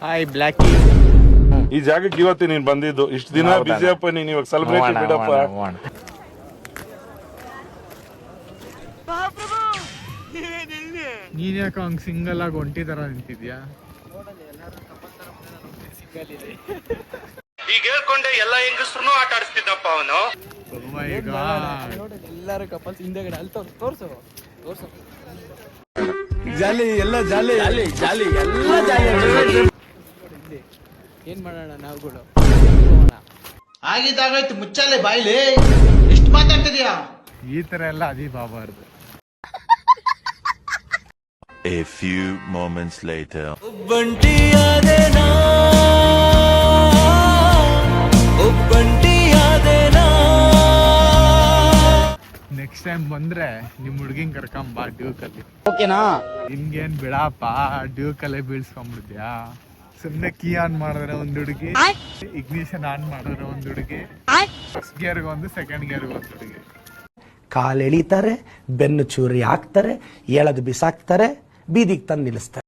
Hi Blackie. ಈ ಜಾಗಕ್ಕೆ ಇವತ್ತು ನೀನ್ ಬಂದಿದ್ದು. ಇಷ್ಟು ದಿನ ಬಿಜಿಯಪ್ಪ, ನೀನ್ ಇವಾಗ ಸೆಲೆಬ್ರೇಟ್ ಬಿಡಪ್ಪ. ನೀನ್ ಯಾಕೆ ಹಂಗ್ ಸಿಂಗಲ್ ಆಗಿ ಒಂಟಿ ತರ ನಿಂತಿದ್ಯಾ? ಈಗ ಹೇಳ್ಕೊಂಡೆ ಎಲ್ಲ ಹೆಂಗಸ್ರು ಆಟ ಆಡಿಸ್ತಿದ್ದಪ್ಪ ಅವನು. ಎಲ್ಲಾರು ಕಪಲ್ಸ್ ಹಿಂದೆಗಡೆ ಅಲ್ಲಿ ತೋರ್ಸು ಜಾಲಿ ಎಲ್ಲ ಜಾಲಿ ಜಾಲಿ ಜಾಲಿ ಎಲ್ಲ ಜಾಲಿ. ಏನ್ ಮಾಡೋಣ ನಾವುಗಳು? ಆಗಿದ್ದಾಗಾಯ್ತು, ಮುಚ್ಚಾಲೆ ಬಾಯ್ಲಿ. ಎಷ್ಟು ಮಾತಾಡ್ತಿದ್ಯಾ? ಈ ತರ ಎಲ್ಲ ಅದಿಬಾಬಾರ್ದು. A few moments later. Next time ಬಂದ್ರೆ ನಿಮ್ ಹುಡ್ಗಿಂಗ್ ಕರ್ಕೊಂಬ ಡ್ಯೂಕಲ್ಲಿ. ಓಕೆನಾ? ನಿನ್ಗೇನ್ ಬಿಡಪ್ಪ, ಡ್ಯೂಕಲ್ಲೇ ಬೀಳ್ಸ್ಕೊಂಡ್ಬಿಡ್ತೀಯಾ? ಸುಮ್ನೆ ಕೀ ಆನ್ ಮಾಡಿದ್ರೆ ಒಂದ್ ಹುಡುಗಿ, ಇಗ್ನಿಷನ್ ಆನ್ ಮಾಡಿದ್ರೆ ಒಂದ್ ಹುಡುಗಿ, ಫಸ್ಟ್ ಗೇರ್ಗೆ ಒಂದು ಸೆಕೆಂಡ್ ಗೇರ್ಗೆ ಒಂದ್ ಹುಡುಗಿ. ಕಾಲೆಳಿತಾರೆ, ಬೆನ್ನು ಚೂರಿ ಹಾಕ್ತಾರೆ, ಎಳೆದು ಬಿಸಾಕ್ತಾರೆ, ಬೀದಿಗೆ ತಂದು ನಿಲ್ಲಿಸ್ತಾರೆ.